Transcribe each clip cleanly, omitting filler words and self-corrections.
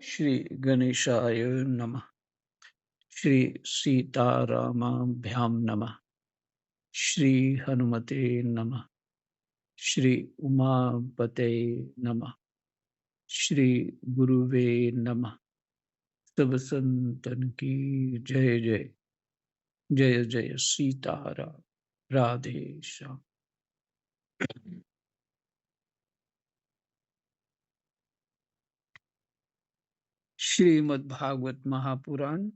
श्री गणेशाय नमः। श्री सीतारामाभ्यां नमः। श्री हनुमते नमः। श्री उमापते नमः। श्री गुरुवे नमः। सब संतन की जय जय। जय जय सीताराम। राधे श्याम। श्रीमद् भागवत महापुराण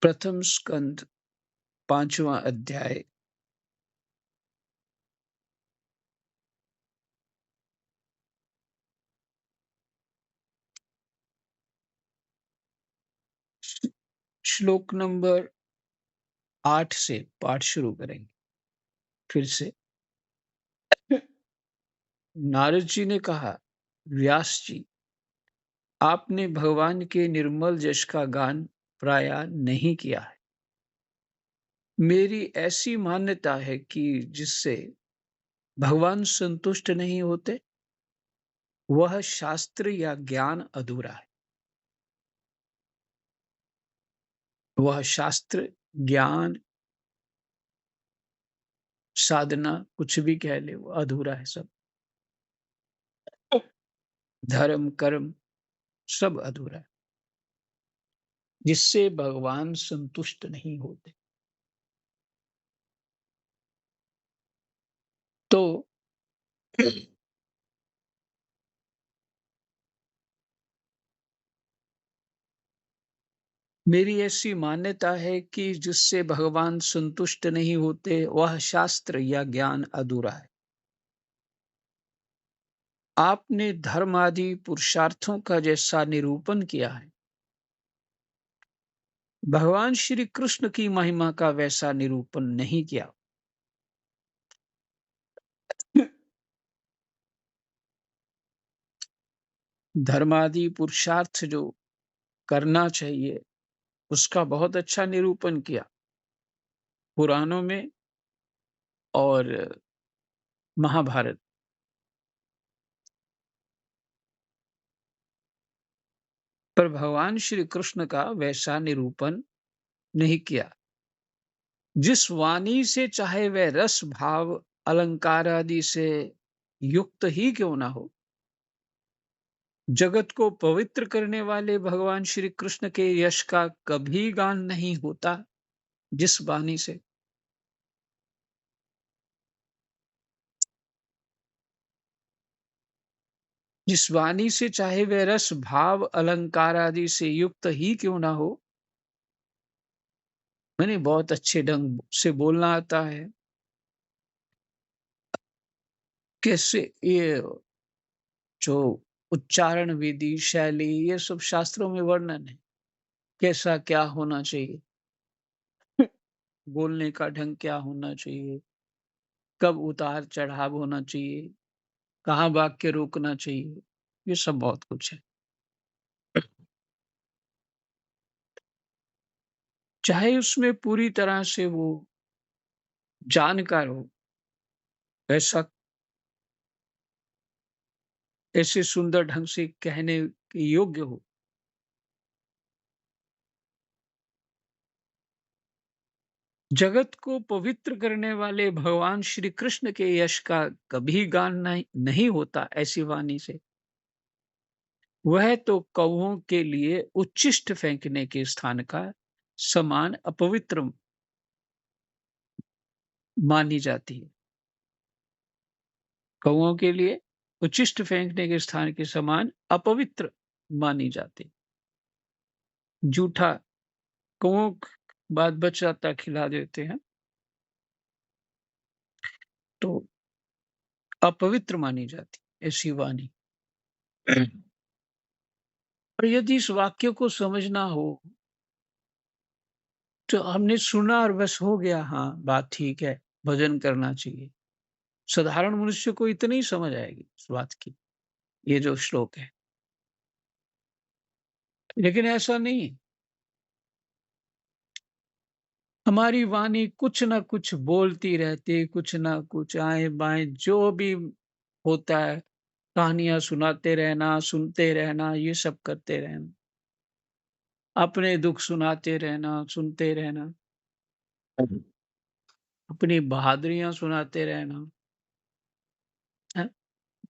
प्रथम स्कंद पांचवा अध्याय। श्लोक नंबर 8 से पाठ शुरू करेंगे। फिर से नारद जी ने कहा, व्यास जी, आपने भगवान के निर्मल यश का गान प्राय नहीं किया है। मेरी ऐसी मान्यता है कि जिससे भगवान संतुष्ट नहीं होते, वह शास्त्र या ज्ञान अधूरा है। वह शास्त्र, ज्ञान, साधना कुछ भी कह ले, वो अधूरा है। सब धर्म कर्म सब अधूरा है, जिससे भगवान संतुष्ट नहीं होते। तो मेरी ऐसी मान्यता है कि जिससे भगवान संतुष्ट नहीं होते, वह शास्त्र या ज्ञान अधूरा है। आपने धर्म आदि पुरुषार्थों का जैसा निरूपण किया है, भगवान श्री कृष्ण की महिमा का वैसा निरूपण नहीं किया। धर्म आदि पुरुषार्थ जो करना चाहिए, उसका बहुत अच्छा निरूपण किया पुराणों में और महाभारत। पर भगवान श्री कृष्ण का वैसा निरूपण नहीं किया। जिस वाणी से चाहे वह रस भाव अलंकार आदि से युक्त ही क्यों ना हो, जगत को पवित्र करने वाले भगवान श्री कृष्ण के यश का कभी गान नहीं होता। जिस वाणी से जिस वाणी से चाहे वह रस भाव अलंकार आदि से युक्त ही क्यों ना हो, मैंने बहुत अच्छे ढंग से बोलना आता है, कैसे ये जो उच्चारण विधि शैली, ये सब शास्त्रों में वर्णन है। कैसा क्या होना चाहिए, बोलने का ढंग क्या होना चाहिए, कब उतार चढ़ाव होना चाहिए, कहाँ वाक्य रोकना चाहिए, ये सब बहुत कुछ है। चाहे उसमें पूरी तरह से वो जानकार हो, ऐसा ऐसे सुंदर ढंग से कहने के योग्य हो, जगत को पवित्र करने वाले भगवान श्री कृष्ण के यश का कभी गान नहीं होता ऐसी वाणी से, वह तो कौवों के लिए उच्छिष्ट फेंकने के स्थान का समान अपवित्र मानी जाती है। कौवों के लिए उच्छिष्ट फेंकने के स्थान के समान अपवित्र मानी जाती है। जूठा कौवों बाद बच जाता खिला देते हैं, तो अपवित्र मानी जाती ऐसी वाणी। और यदि इस वाक्य को समझना हो, तो हमने सुना और बस हो गया, हाँ बात ठीक है, भजन करना चाहिए। साधारण मनुष्य को इतनी ही समझ आएगी इस बात की, ये जो श्लोक है। लेकिन ऐसा नहीं, हमारी वाणी कुछ ना कुछ बोलती रहती है, कुछ ना कुछ आए बाएं जो भी होता है, कहानियाँ सुनाते रहना, सुनते रहना, ये सब करते रहना। अपने दुःख सुनाते रहना, सुनते रहना, अपनी बहादुरियाँ सुनाते रहना, हैं?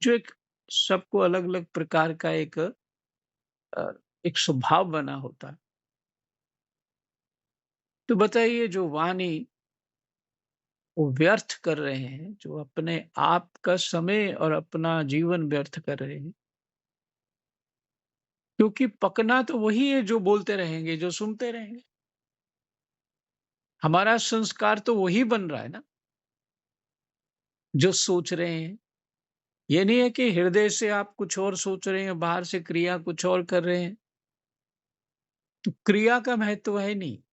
जो एक सबको अलग-अलग प्रकार का अ, एक स्वभाव बना होता है। तो बताइए जो वाणी वो व्यर्थ कर रहे हैं, जो अपने आप का समय और अपना जीवन व्यर्थ कर रहे हैं, क्योंकि पकना तो वही है जो बोलते रहेंगे, जो सुनते रहेंगे। हमारा संस्कार तो वही बन रहा है ना, जो सोच रहे हैं। ये नहीं है कि हृदय से आप कुछ और सोच रहे हैं, बाहर से क्रिया कुछ और कर रहे हैं, तो क्रिया का महत्व है नहीं।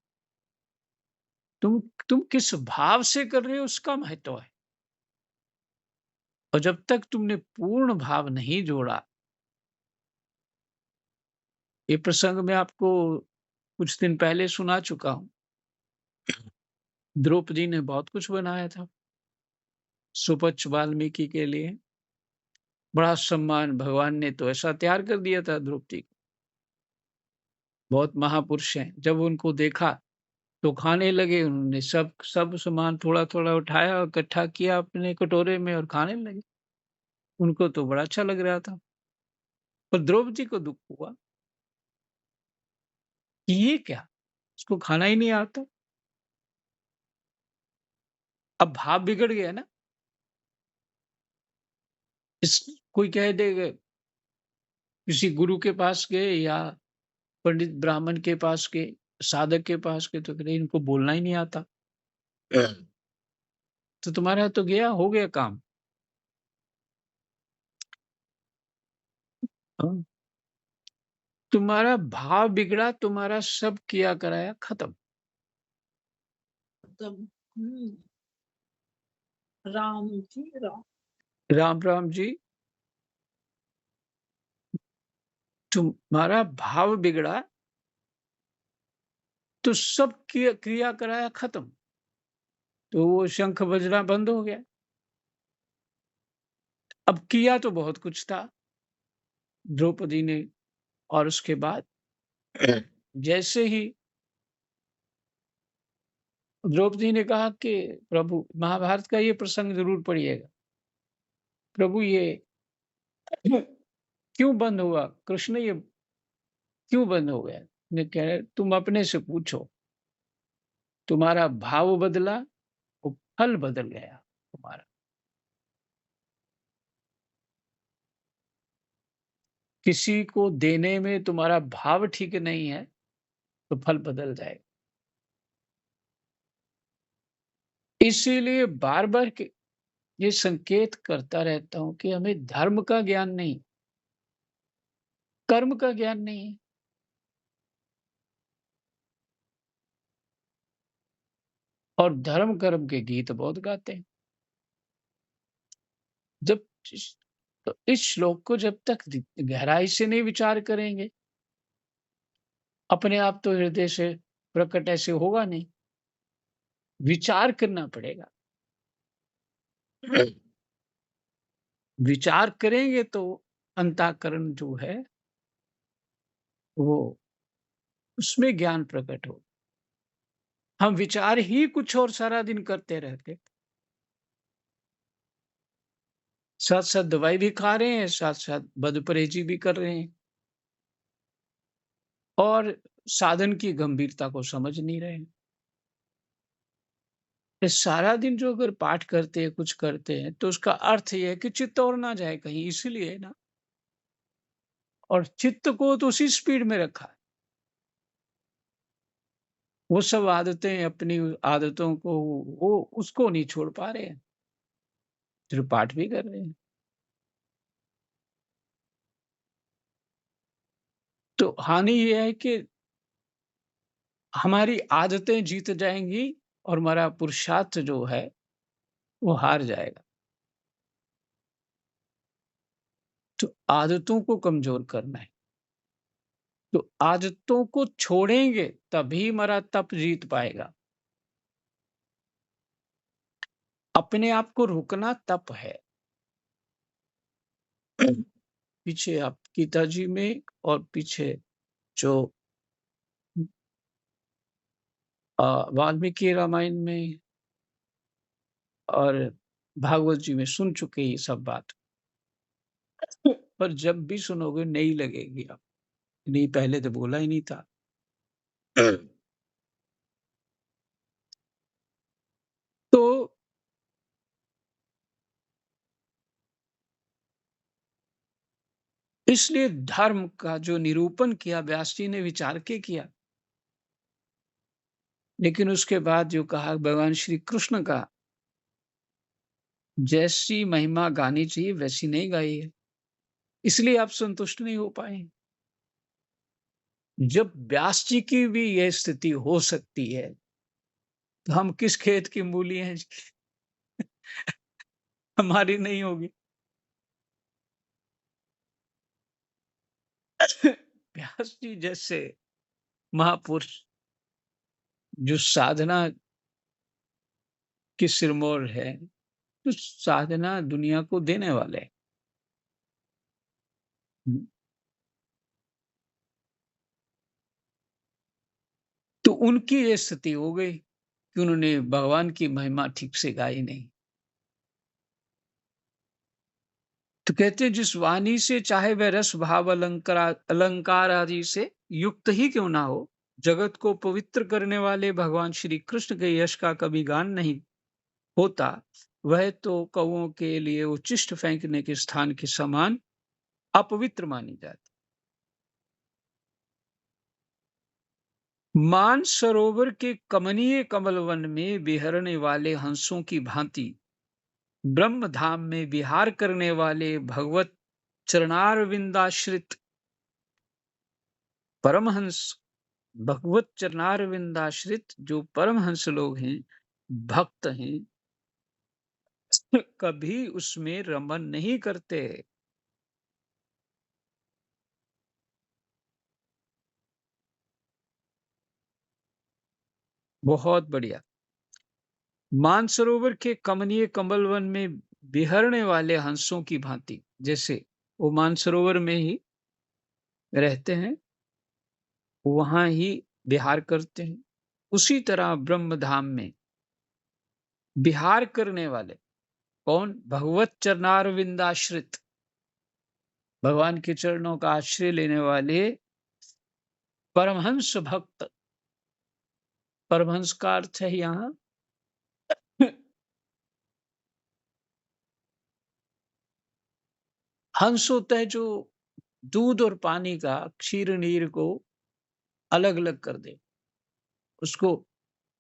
तुम तुम किस भाव से कर रहे हो उसका महत्व है। और जब तक तुमने पूर्ण भाव नहीं जोड़ा, ये प्रसंग मैं आपको कुछ दिन पहले सुना चुका हूँ। द्रौपदी ने बहुत कुछ बनाया था, सुपच्च वाल्मीकि के लिए। बड़ा सम्मान भगवान ने तो ऐसा तैयार कर दिया था द्रौपदी को। बहुत महापुरुष हैं। जब उनको देखा तो खाने लगे, उन्होंने सब सब सामान थोड़ा-थोड़ा उठाया और इकट्ठा किया अपने कटोरे में और खाने लगे। उनको तो बड़ा अच्छा लग रहा था। पर द्रौपदी को दुःख हुआ कि ये क्या? इसको खाना ही नहीं आता। अब भाव बिगड़ गया ना। इस कोई कह देगा किसी गुरु के पास गए या पंडित ब्राह्मण के पास गए, साधक के पास गए तो कह रहे इनको बोलना ही नहीं आता। तो तुम्हारा तो गया हो गया काम। हाँ, तुम्हारा भाव बिगड़ा, तुम्हारा सब किया कराया खत्म। तब राम जी राम। राम, राम जी, तुम्हारा भाव बिगड़ा तो सब किया क्रिया कराया खत्म। तो वो शंख बजना बंद हो गया। अब किया तो बहुत कुछ था द्रौपदी ने और उसके बाद जैसे ही द्रौपदी ने कहा कि प्रभु महाभारत का ये प्रसंग ज़रूर पढ़िएगा। प्रभु ये क्यों बंद हुआ? कृष्ण ये क्यों बंद हो गया? ने कह रहे तुम अपने से पूछो। तुम्हारा भाव बदला, वो फल बदल गया तुम्हारा। किसी को देने में तुम्हारा भाव ठीक नहीं है, तो फल बदल जाएगा। इसीलिए बार-बार के ये संकेत करता रहता हूँ कि हमें धर्म का ज्ञान नहीं, कर्म का ज्ञान नहीं है। और धर्म कर्म के गीत बहुत गाते हैं। जब इस तो इस श्लोक को जब तक गहराई से नहीं विचार करेंगे, अपने आप तो हृदय से प्रकट ऐसे होगा नहीं, विचार करना पड़ेगा। विचार करेंगे तो अंतःकरण जो है, वो उसमें ज्ञान प्रकट हो। हम विचार ही कुछ और सारा दिन करते रहते। साथ-साथ दवाई भी खा रहे हैं, साथ-साथ बदपरहेज़ी भी कर रहे हैं और साधन की गंभीरता को समझ नहीं रहे हैं। ये सारा दिन जो अगर पाठ करते हैं, कुछ करते हैं, तो उसका अर्थ ये है कि चित्त और ना जाए कहीं, इसलिए ना। और चित्त को तो उसी स्पीड में रखा है। वो सब आदतें अपनी आदतों को वो उसको नहीं छोड़ पा रहे हैं, जो पाठ भी कर रहे हैं। तो हानि ये है कि हमारी आदतें जीत जाएँगी और हमारा पुरुषार्थ जो है, वो हार जाएगा। तो आदतों को कमज़ोर करना है। तो आदतों को छोड़ेंगे तभी हमारा तप जीत पाएगा। अपने आप को रोकना तप है। पीछे आप गीता जी में और पीछे जो वाल्मीकि रामायण में और भागवत जी में सुन चुके ये सब बात। पर जब भी सुनोगे नई लगेगी आप, नहीं पहले तो बोला ही नहीं था। तो इसलिए धर्म का जो निरूपण किया व्यास जी ने विचार के किया। लेकिन उसके बाद जो कहा भगवान श्री कृष्ण का जैसी महिमा गानी चाहिए वैसी नहीं गाई है। इसलिए आप संतुष्ट नहीं हो पाए। जब व्यास जी की भी यह स्थिति हो सकती है, तो हम किस खेत की मूली हैं? हमारी नहीं होगी। व्यास जी जैसे महापुरुष जो साधना की सिरमौर है, तो साधना दुनिया को देने वाले हैं। तो उनकी ये स्थिति हो गई कि उन्होंने भगवान की महिमा ठीक से गाई नहीं। तो कहते हैं जिस वाणी से चाहे वह रस भाव अलंकार आदि से युक्त ही क्यों ना हो, जगत को पवित्र करने वाले भगवान श्री कृष्ण के यश का कभी गान नहीं होता, वह तो कौओं के लिए उच्छिष्ट फेंकने के स्थान के समान अपवित्र मानी जाती। मान सरोवर के कमनीय कमल वन में विहरने वाले हंसों की भांति ब्रह्म धाम में विहार करने वाले भगवत चरणारविंदाश्रित परमहंस, भगवत चरणारविंदाश्रित जो परमहंस लोग हैं, भक्त हैं, कभी उसमें रमन नहीं करते। बहुत बढ़िया। मानसरोवर के कमनीय कमल वन में बिहरने वाले हंसों की भांति, जैसे वो मानसरोवर में ही रहते हैं, वहां ही विहार करते हैं, उसी तरह ब्रह्म धाम में विहार करने वाले कौन? भगवत चरणारविंदाश्रित, भगवान के चरणों का आश्रय लेने वाले परमहंस भक्त। परमहंस का अर्थ है यहाँ हंस होता है जो दूध और पानी का, क्षीर नीर को अलग अलग कर दे। उसको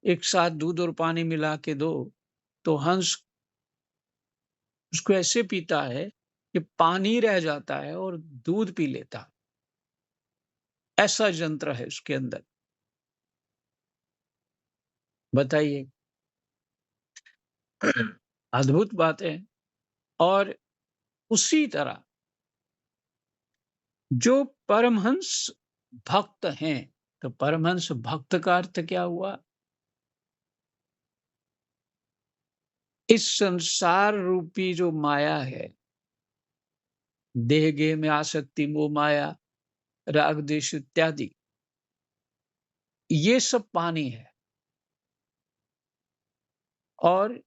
एक साथ दूध और पानी मिला के दो, तो हंस उसको ऐसे पीता है कि पानी रह जाता है और दूध पी लेता है। ऐसा यंत्र है उसके अंदर। बताइए। अद्भुत बात है। और उसी तरह जो परमहंस भक्त हैं, तो परमहंस भक्त का अर्थ क्या हुआ? इस संसार रूपी जो माया है, देह गेह में आसक्ति, मोह माया, राग द्वेष इत्यादि, ये सब पानी है। और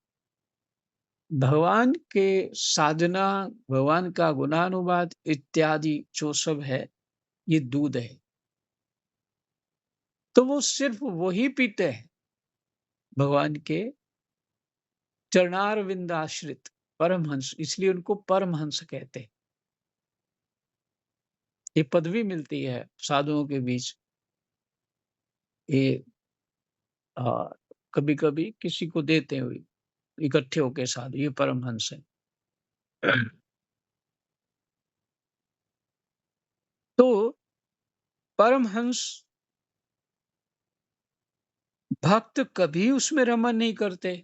भगवान के साधना, भगवान का गुणानुवाद इत्यादि जो सब है, ये दूध है। तो वो सिर्फ वही पीते हैं, भगवान के चरणारविंद आश्रित परमहंस, इसलिए उनको परमहंस कहते हैं। ये पदवी मिलती है साधुओं के बीच। ये कभी कभी किसी को देते हुए इकट्ठे होके साधु, ये परमहंस है। तो परमहंस भक्त कभी उसमें रमन नहीं करते।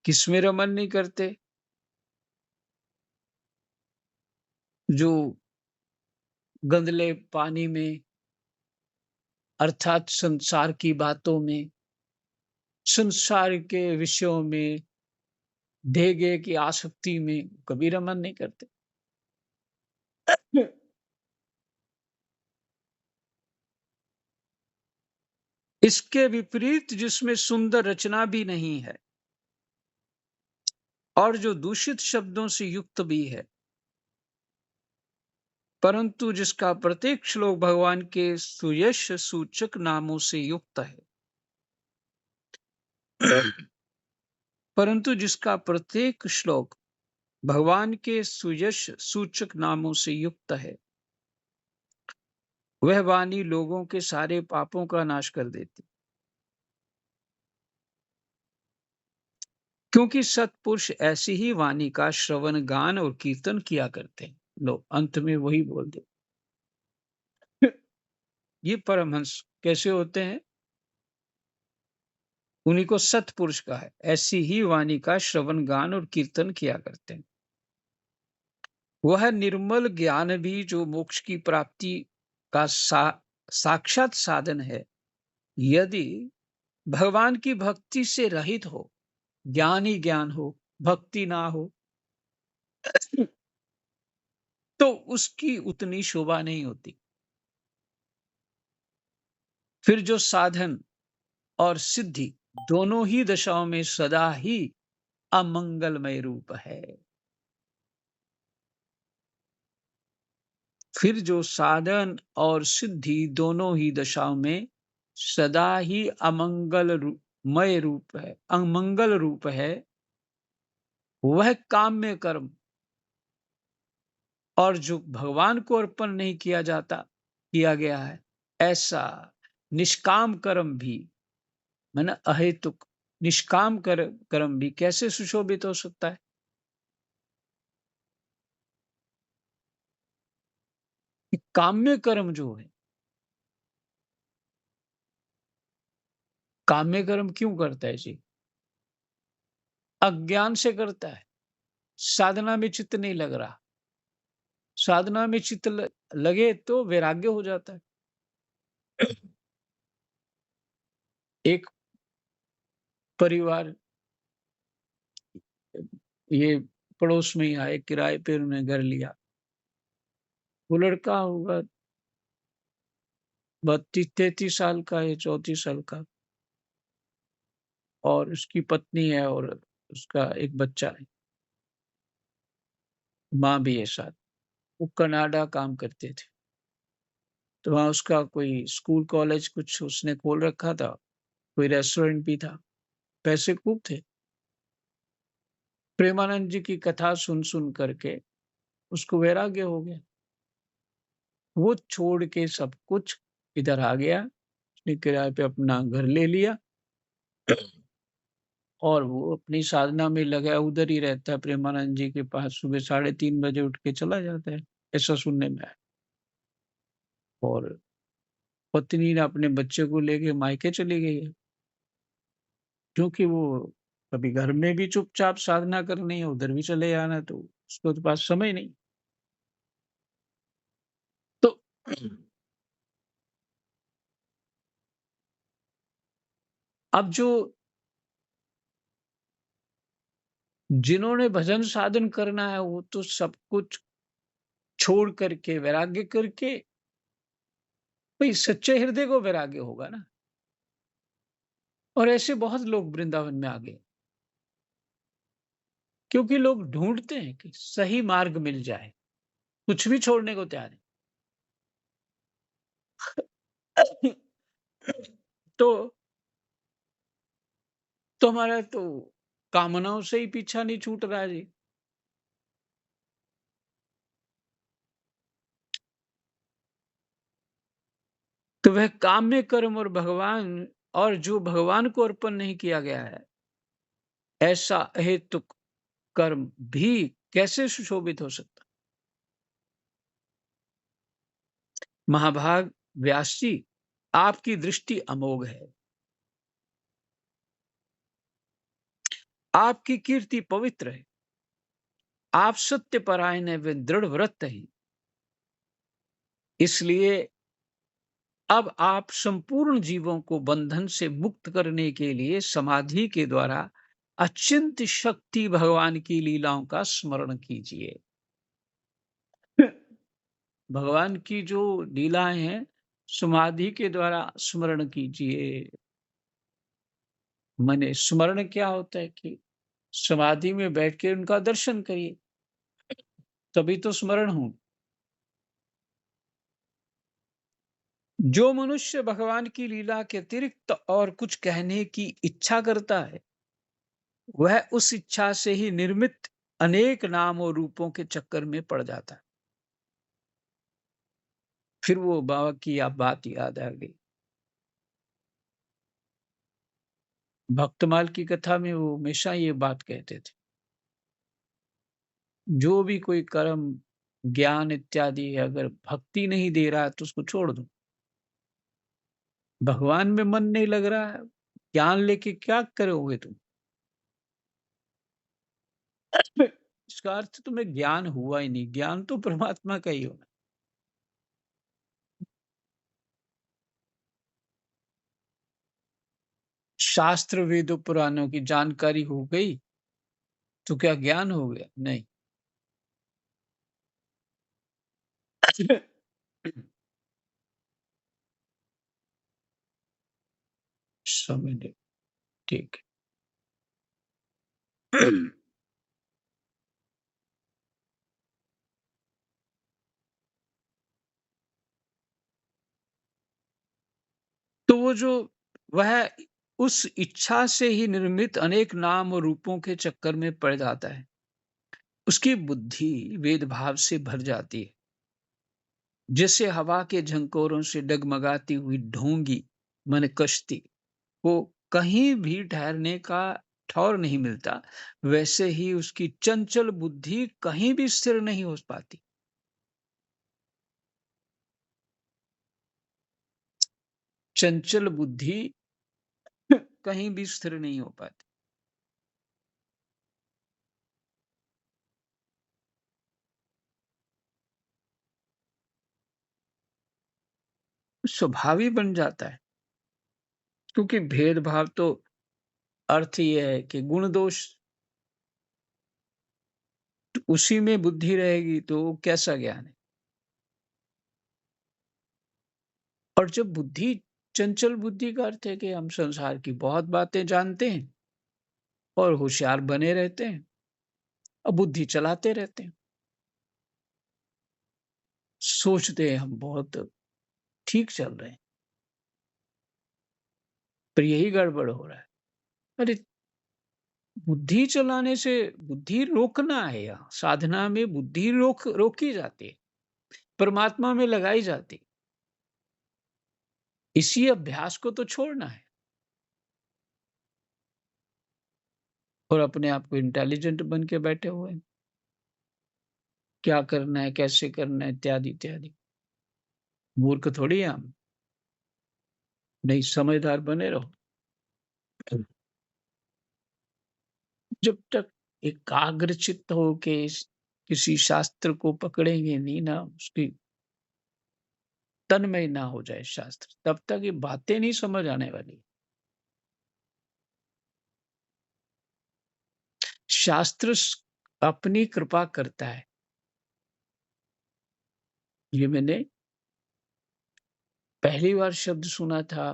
किसमें रमन नहीं करते? जो गंदले पानी में, अर्थात संसार की बातों में, संसार के विषयों में, देह गेह की आसक्ति में कभी रमन नहीं करते। इसके विपरीत जिसमें सुंदर रचना भी नहीं है और जो दूषित शब्दों से युक्त भी है, परंतु जिसका प्रत्येक श्लोक भगवान के सुयश सूचक नामों से युक्त है। परंतु जिसका प्रत्येक श्लोक भगवान के सुयश सूचक नामों से युक्त है, वह वाणी लोगों के सारे पापों का नाश कर देती। क्योंकि सत्पुरुष ऐसी ही वाणी का श्रवण, गान और कीर्तन किया करते हैं। लो, अंत में वही बोल दे। ये परमहंस कैसे होते हैं? उन्हीं को सत्पुरुष कहा है। ऐसी ही वाणी का श्रवण, गान और कीर्तन किया करते हैं। वह निर्मल ज्ञान भी जो मोक्ष की प्राप्ति का साक्षात साधन है, यदि भगवान की भक्ति से रहित हो, ज्ञान ही ज्ञान हो, भक्ति ना हो, तो उसकी उतनी शोभा नहीं होती। फिर जो साधन और सिद्धि दोनों ही दशाओं में सदा ही अमंगलमय रूप है। फिर जो साधन और सिद्धि दोनों ही दशाओं में सदा ही मय रूप है, अमंगल रूप है, वह काम्य कर्म और जो भगवान को अर्पण नहीं किया गया है, ऐसा निष्काम कर्म भी, माने अहेतुक निष्काम कर्म भी कैसे सुशोभित हो सकता है? कि काम्य कर्म जो है, काम्य कर्म क्यों करता है जी? अज्ञान से करता है। साधना में चित्त नहीं लग रहा। साधना में चित्त लगे तो वैराग्य हो जाता है। एक परिवार ये पड़ोस में ही आए, किराए पे उन्होंने घर लिया। वो लड़का होगा 32-33 साल का या 34 साल का, और उसकी पत्नी है और उसका एक बच्चा है। माँ भी है साथ। वो कनाडा काम करते थे। तो वहाँ उसका कोई स्कूल कॉलेज कुछ उसने खोल रखा था, कोई रेस्टोरेंट भी था, पैसे खूब थे। प्रेमानंद जी की कथा सुन करके उसको वैराग्य हो गया। वो छोड़ के सब कुछ इधर आ गया। उसने किराए पे अपना घर ले लिया और वो अपनी साधना में लगा, उधर ही रहता है प्रेमानंद जी के पास। सुबह 3:30 बजे उठ के चला जाता है, ऐसा सुनने में आया। और पत्नी ने अपने बच्चे को लेके मायके चली गई है, क्योंकि वो कभी घर में भी चुपचाप साधना करनी है, उधर भी चले जाना है, तो उसके तो पास समय नहीं। तो अब जो जिन्होंने भजन साधन करना है, वो तो सब कुछ छोड़ करके, वैराग्य करके, भाई सच्चे हृदय को वैराग्य होगा ना। और ऐसे बहुत लोग वृंदावन में आ गए, क्योंकि लोग ढूंढते हैं कि सही मार्ग मिल जाए, कुछ भी छोड़ने को तैयार है। तो हमारा तो कामनाओं से ही पीछा नहीं छूट रहा है जी। तो वह काम्य कर्म और जो भगवान को अर्पण नहीं किया गया है, ऐसा अहेतुक कर्म भी कैसे सुशोभित हो सकता? महाभाग व्यास जी, आपकी दृष्टि अमोघ है, आपकी कीर्ति पवित्र है, आप सत्य परायण है, वे दृढ़ व्रत है। इसलिए अब आप संपूर्ण जीवों को बंधन से मुक्त करने के लिए समाधि के द्वारा अचिंत्य शक्ति भगवान की लीलाओं का स्मरण कीजिए। भगवान की जो लीलाएं हैं, समाधि के द्वारा स्मरण कीजिए। माने स्मरण क्या होता है कि समाधि में बैठ के उनका दर्शन करिए, तभी तो स्मरण हो। जो मनुष्य भगवान की लीला के अतिरिक्त और कुछ कहने की इच्छा करता है, वह उस इच्छा से ही निर्मित अनेक नाम और रूपों के चक्कर में पड़ जाता है। फिर वो बाबा की आप बात याद आ गई। भक्तमाल की कथा में वो हमेशा ये बात कहते थे, जो भी कोई कर्म, ज्ञान इत्यादि अगर भक्ति नहीं दे रहा है तो उसको छोड़ दो। भगवान में मन नहीं लग रहा है, ज्ञान लेके क्या करोगे तुम? इसका अर्थ तुम्हें ज्ञान हुआ ही नहीं, ज्ञान तो परमात्मा का ही होना। शास्त्र वेदों पुराणों की जानकारी हो गई तो क्या ज्ञान हो गया? नहीं। समझ गए, ठीक है। तो वो जो वह उस इच्छा से ही निर्मित अनेक नाम और रूपों के चक्कर में पड़ जाता है। उसकी बुद्धि वेद भाव से भर जाती है। जैसे हवा के झंकोरों से डगमगाती हुई ढोंगी माने कश्ती को कहीं भी ठहरने का ठौर नहीं मिलता, वैसे ही उसकी चंचल बुद्धि कहीं भी स्थिर नहीं हो पाती। चंचल बुद्धि कहीं भी स्थिर नहीं हो पाती। स्वभाव ही बन जाता है, क्योंकि भेदभाव तो अर्थ ये है कि गुण दोष उसी में बुद्धि रहेगी तो वो कैसा ज्ञान है। और जब बुद्धि चंचल बुद्धि का अर्थ है कि हम संसार की बहुत बातें जानते हैं और होशियार बने रहते हैं और बुद्धि चलाते रहते हैं, सोचते हैं हम बहुत ठीक चल रहे हैं, पर यही गड़बड़ हो रहा है। अरे, बुद्धि चलाने से बुद्धि रोकना है, यहाँ साधना में बुद्धि रोकी जाती है, परमात्मा में लगाई जाती है। इसी अभ्यास को तो छोड़ना है और अपने आप को इंटेलिजेंट बन के बैठे हुए हैं। क्या करना है, कैसे करना है, इत्यादि इत्यादि। मूर्ख थोड़ी हैं हम, नहीं, समझदार बने रहो। जब तक एकाग्रचित्त हो के किसी शास्त्र को पकड़ेंगे नहीं ना, उसकी तन्मय ना हो जाए शास्त्र, तब तक ये बातें नहीं समझ आने वाली। शास्त्र अपनी कृपा करता है। ये मैंने पहली बार शब्द सुना था,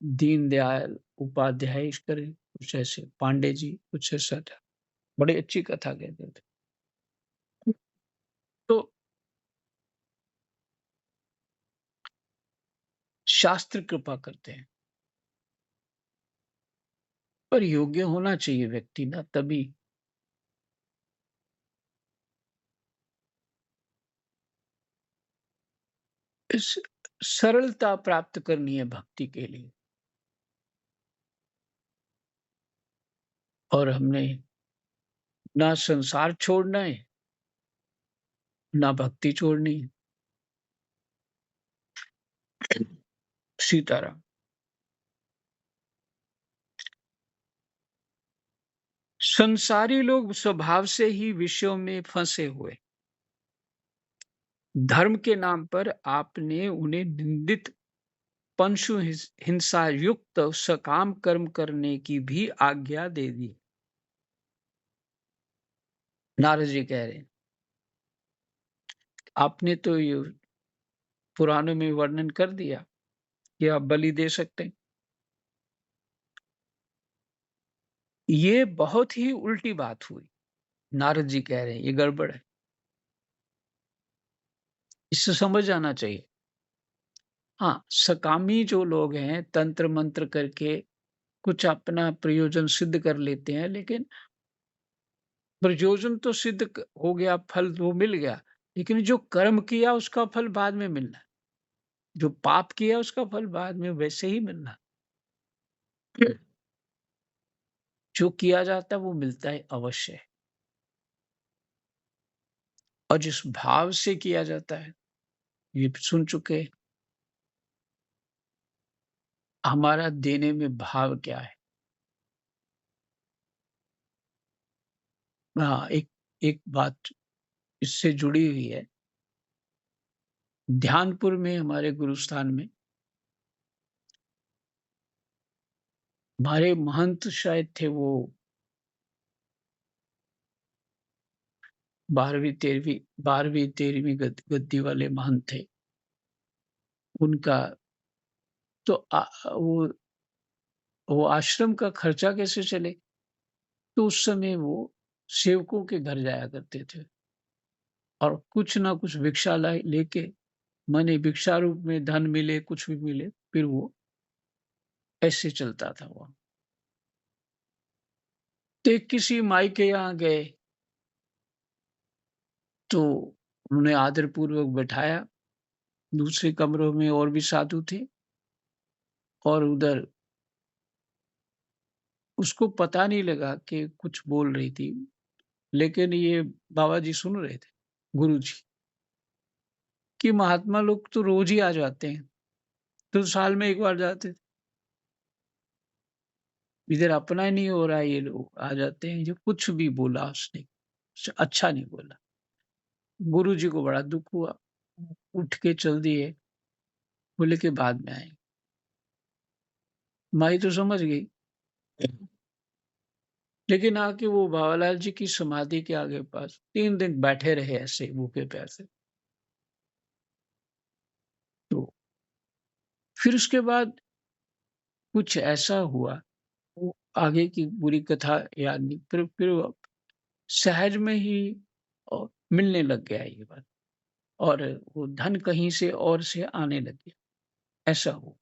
दीनदयाल उपाध्याय करे कुछ ऐसे, पांडे जी कुछ ऐसा था। बड़ी अच्छी कथा कहते थे। तो शास्त्र कृपा करते हैं, पर योग्य होना चाहिए व्यक्ति ना, तभी। इस सरलता प्राप्त करनी है भक्ति के लिए, और हमने ना संसार छोड़ना है, ना भक्ति छोड़नी है। सीताराम। संसारी लोग स्वभाव से ही विषयों में फंसे हुए। धर्म के नाम पर आपने उन्हें निंदित पंशु हिंसा युक्त सकाम कर्म करने की भी आज्ञा दे दी। नारद जी कह रहे हैं, आपने तो ये पुराणों में वर्णन कर दिया कि आप बलि दे सकते हैं। ये बहुत ही उल्टी बात हुई। नारद जी कह रहे हैं ये गड़बड़ है। इससे समझ आना चाहिए। हाँ, सकामी जो लोग हैं तंत्र-मंत्र करके कुछ अपना प्रयोजन सिद्ध कर लेते हैं, लेकिन प्रयोजन तो सिद्ध हो गया, फल वो मिल गया, लेकिन जो कर्म किया उसका फल बाद में मिलना है। जो पाप किया उसका फल बाद में वैसे ही मिलना है। जो किया जाता है वो मिलता है अवश्य, और जिस भाव से किया जाता है ये सुन चुके हैं। हमारा देने में भाव क्या है। हाँ, एक एक बात इससे जुड़ी हुई है। ध्यानपुर में हमारे गुरुस्थान में हमारे महंत शायद थे वो 12वीं 13वीं गद्दी वाले महंत थे। उनका तो वो आश्रम का खर्चा कैसे चले? तो उस समय वो सेवकों के घर जाया करते थे और कुछ ना कुछ भिक्षा लाए लेके, माने भिक्षा रूप में धन मिले, कुछ भी मिले, फिर वो ऐसे चलता था वो। तो एक किसी माई के यहाँ गए, तो उन्होंने आदरपूर्वक बैठाया। दूसरे कमरों में और भी साधु थे, और उधर उसको पता नहीं लगा कि कुछ बोल रही थी, लेकिन ये बाबा जी सुन रहे थे, गुरु जी, कि महात्मा लोग तो रोज ही आ जाते हैं, तो साल में एक बार जाते थे। इधर अपना ही नहीं हो रहा है, ये लोग आ जाते हैं। जो कुछ भी बोला उसने, अच्छा नहीं बोला। गुरु जी को बड़ा दुःख हुआ, उठ के चल दिए, बोले कि बाद में आएँगे। माई तो समझ गई, लेकिन आके वो बाबालाल जी की समाधि के आगे पास 3 दिन बैठे रहे ऐसे ही भूखे प्यासे। तो फिर उसके बाद कुछ ऐसा हुआ, वो आगे की पूरी कथा याद नहीं, फिर वो सहज में ही मिलने लग गया ये बात, और वो धन कहीं से और से आने लग गया, ऐसा हुआ।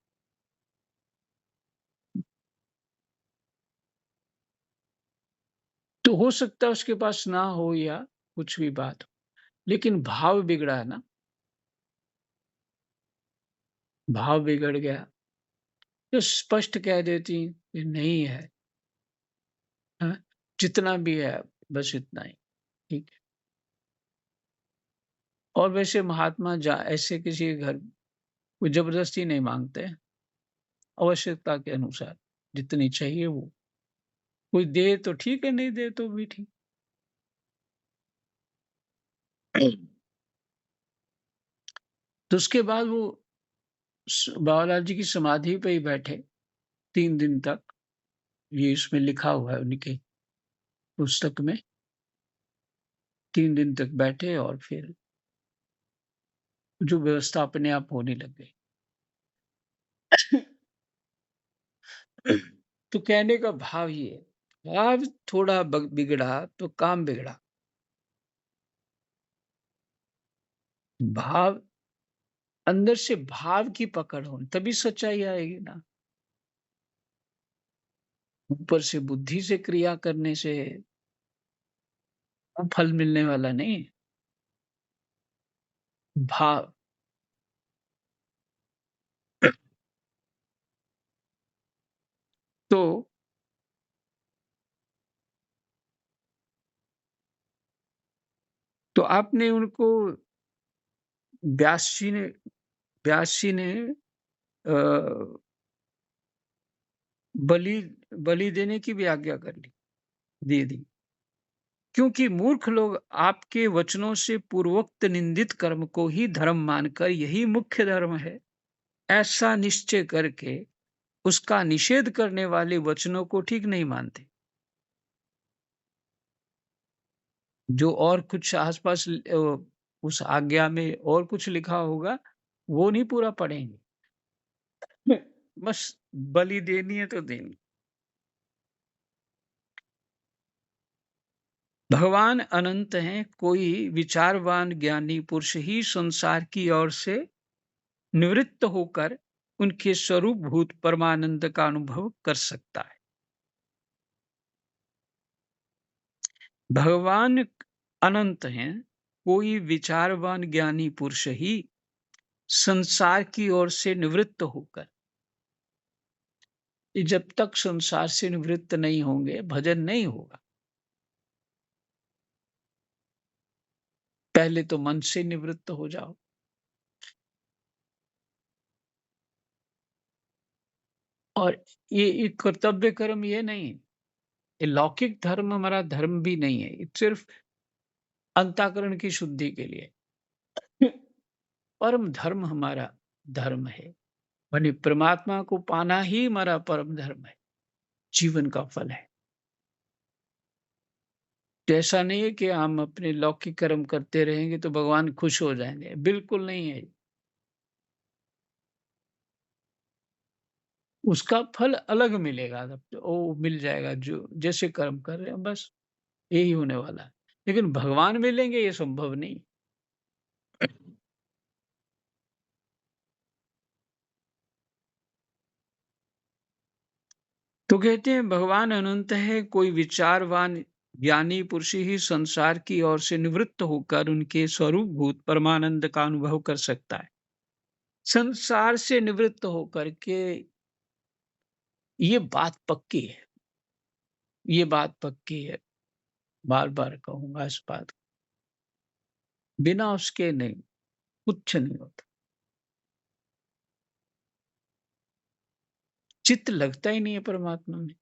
तो हो सकता है उसके पास ना हो या कुछ भी बात हो, लेकिन भाव बिगड़ा है ना, भाव बिगड़ गया, तो स्पष्ट कह देती कि नहीं है, हाँ, जितना भी है बस इतना ही, ठीक है। और वैसे महात्मा जा ऐसे किसी के घर कोई ज़बरदस्ती नहीं माँगते हैं, आवश्यकता के अनुसार जितनी चाहिए वो, कोई दे तो ठीक है, नहीं दे तो भी ठीक। तो उसके बाद वो बाबालाल जी की समाधि पे ही बैठे 3 दिन तक, ये इसमें लिखा हुआ है उनके पुस्तक में। 3 दिन तक बैठे और फिर जो व्यवस्था अपने आप होने लग गई। तो कहने का भाव ये है, भाव थोड़ा बिगड़ा तो काम बिगड़ा। भाव, अंदर से भाव की पकड़ हो तभी सच्चाई आएगी ना। ऊपर से बुद्धि से क्रिया करने से वो फल मिलने वाला नहीं। भाव, तो आपने उनको, व्यास जी ने व्यास जी ने अ, बलि बलि देने की भी आज्ञा कर ली, दे दी। क्योंकि मूर्ख लोग आपके वचनों से पूर्वोक्त निंदित कर्म को ही धर्म मानकर यही मुख्य धर्म है, ऐसा निश्चय करके उसका निषेध करने वाले वचनों को ठीक नहीं मानते। जो और कुछ आस-पास उस आज्ञा में और कुछ लिखा होगा, वो नहीं पूरा पढ़ेंगे। बस बलि देनी है तो देनी। भगवान अनंत हैं, कोई विचारवान ज्ञानी पुरुष ही संसार की ओर से निवृत्त होकर उनके स्वरूप भूत परमानंद का अनुभव कर सकता है। भगवान अनंत हैं, कोई विचारवान ज्ञानी पुरुष ही संसार की ओर से निवृत्त होकर, ये जब तक संसार से निवृत्त नहीं होंगे भजन नहीं होगा। पहले तो मन से निवृत्त हो जाओ। और ये कर्तव्य कर्म ये नहीं है, ये लौकिक धर्म हमारा धर्म भी नहीं है, ये सिर्फ अंतःकरण की शुद्धि के लिए। परम धर्म हमारा धर्म है, माने परमात्मा को पाना ही हमारा परम धर्म है, जीवन का फल है। तो ऐसा नहीं है कि हम अपने लौकिक कर्म करते रहेंगे तो भगवान खुश हो जाएंगे, बिल्कुल नहीं है। उसका फल अलग मिलेगा, तब तो वो मिल जाएगा जो जैसे कर्म कर रहे हैं, बस यही होने वाला है। लेकिन भगवान मिलेंगे ये संभव नहीं। तो कहते हैं भगवान अनंत है, कोई विचारवान ज्ञानी पुरुष ही संसार की ओर से निवृत्त होकर उनके स्वरूप भूत परमानंद का अनुभव कर सकता है। संसार से निवृत्त होकर के, ये बात पक्की है, ये बात पक्की है, बार बार कहूंगा इस बात को। बिना उसके नहीं, कुछ नहीं होता। चित्त लगता ही नहीं है परमात्मा में,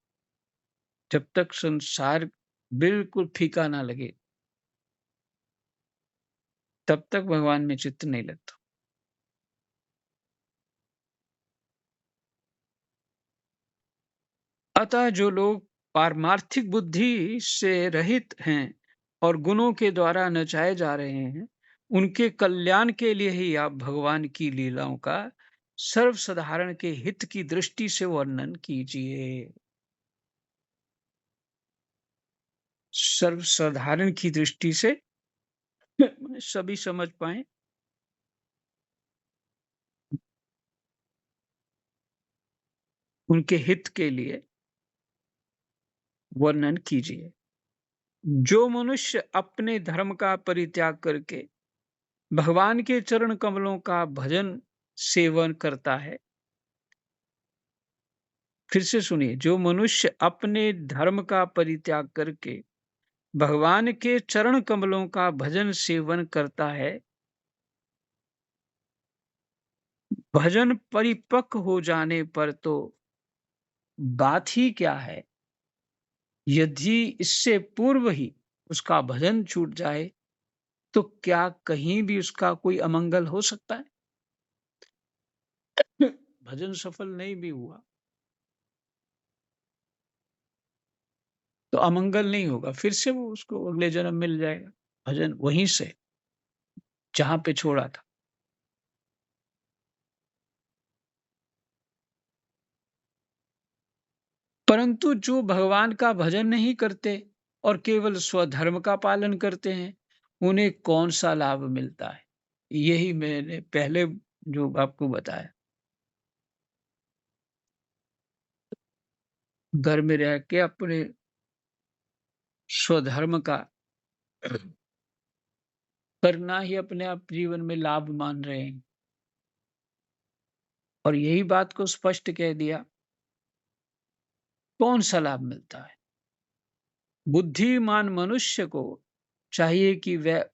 जब तक संसार बिल्कुल फीका ना लगे तब तक भगवान में चित्त नहीं लगता। अतः जो लोग पारमार्थिक बुद्धि से रहित हैं और गुणों के द्वारा नचाए जा रहे हैं, उनके कल्याण के लिए ही आप भगवान की लीलाओं का सर्वसाधारण के हित की दृष्टि से वर्णन कीजिए। सर्वसाधारण की दृष्टि से सभी समझ पाए, उनके हित के लिए वर्णन कीजिए। जो मनुष्य अपने धर्म का परित्याग करके भगवान के चरण कमलों का भजन सेवन करता है, फिर से सुनिए, जो मनुष्य अपने धर्म का परित्याग करके भगवान के चरण कमलों का भजन सेवन करता है, भजन परिपक्व हो जाने पर तो बात ही क्या है। यदि इससे पूर्व ही उसका भजन छूट जाए तो क्या कहीं भी उसका कोई अमंगल हो सकता है? भजन सफल नहीं भी हुआ तो अमंगल नहीं होगा, फिर से वो उसको अगले जन्म मिल जाएगा, भजन वहीं से जहाँ पे छोड़ा था। परंतु जो भगवान का भजन नहीं करते और केवल स्वधर्म का पालन करते हैं, उन्हें कौन-सा लाभ मिलता है? यही मैंने पहले जो आपको बताया। घर में रह के अपने स्वधर्म का करना ही अपने आप जीवन में लाभ मान रहे हैं। और यही बात को स्पष्ट कह दिया, कौन-सा लाभ मिलता है? बुद्धिमान मनुष्य को चाहिए कि वह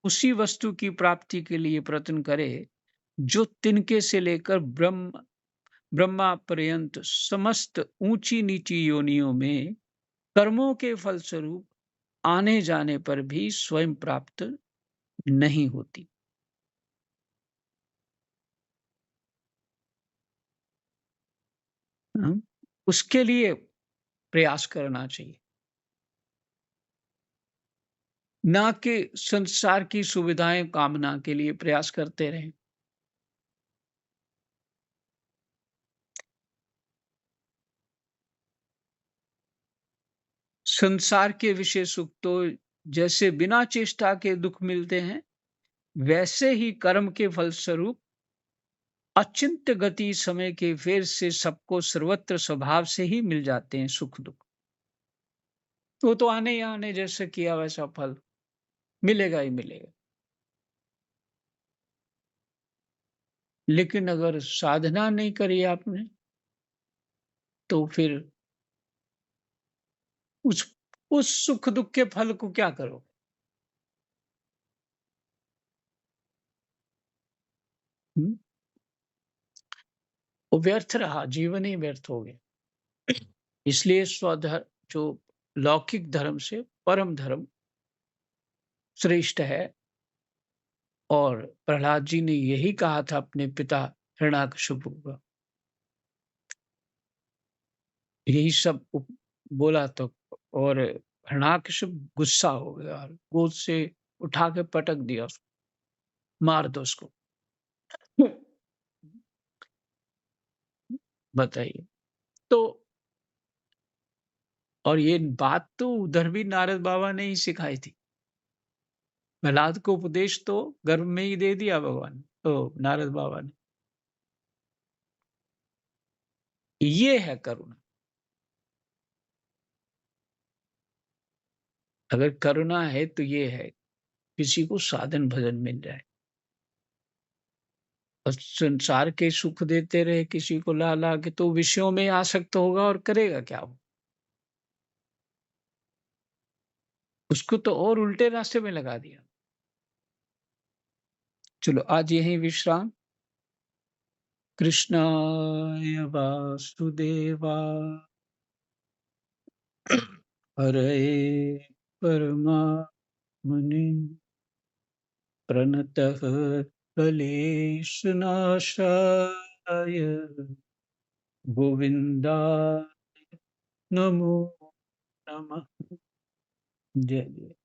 उसी वस्तु की प्राप्ति के लिए प्रयत्न करे जो तिनके से लेकर ब्रह्मा पर्यंत समस्त ऊंची नीची योनियों में कर्मों के फलस्वरूप आने जाने पर भी स्वयं प्राप्त नहीं होती। हाँ? उसके लिए प्रयास करना चाहिए, ना कि संसार की सुविधाएं कामना के लिए प्रयास करते रहें। संसार के विषय सुख तो जैसे बिना चेष्टा के दुख मिलते हैं, वैसे ही कर्म के फलस्वरूप अचिंत्य गति समय के फेर से सबको सर्वत्र स्वभाव से ही मिल जाते हैं सुख दुख। वो तो आने ही आने, जैसे किया वैसा फल मिलेगा ही मिलेगा। लेकिन अगर साधना नहीं करी आपने, तो फिर उस उस सुख दुख के फल को क्या करोगे? हुँ? वो व्यर्थ रहा, जीवन ही व्यर्थ हो गया। इसलिए जो लौकिक धर्म से परम धर्म श्रेष्ठ है। और प्रहलाद जी ने यही कहा था अपने पिता हिरण्याकश्यपु को। यही सब बोला तो, और हिरण्याकश्यप गुस्सा हो गया और गोद से उठा के पटक दिया उसको, मार दो उसको। बताइए। तो और ये बात तो उधर भी नारद बाबा ने ही सिखाई थी। प्रहलाद को उपदेश तो गर्भ में ही दे दिया भगवान, तो नारद बाबा ने। ये है करुणा। अगर करुणा है तो ये है, किसी को साधन भजन मिल जाए और संसार के सुख देते रहे किसी को ला ला के, तो विषयों में आसक्त होगा और करेगा क्या वो? उसको तो और उल्टे रास्ते में लगा दिया। चलो आज यहीं विश्राम। कृष्णाय वासुदेवाय हरये परमात्मने प्रणतः क्लेशनाशाय गोविन्दाय नमो नमः। जय जय।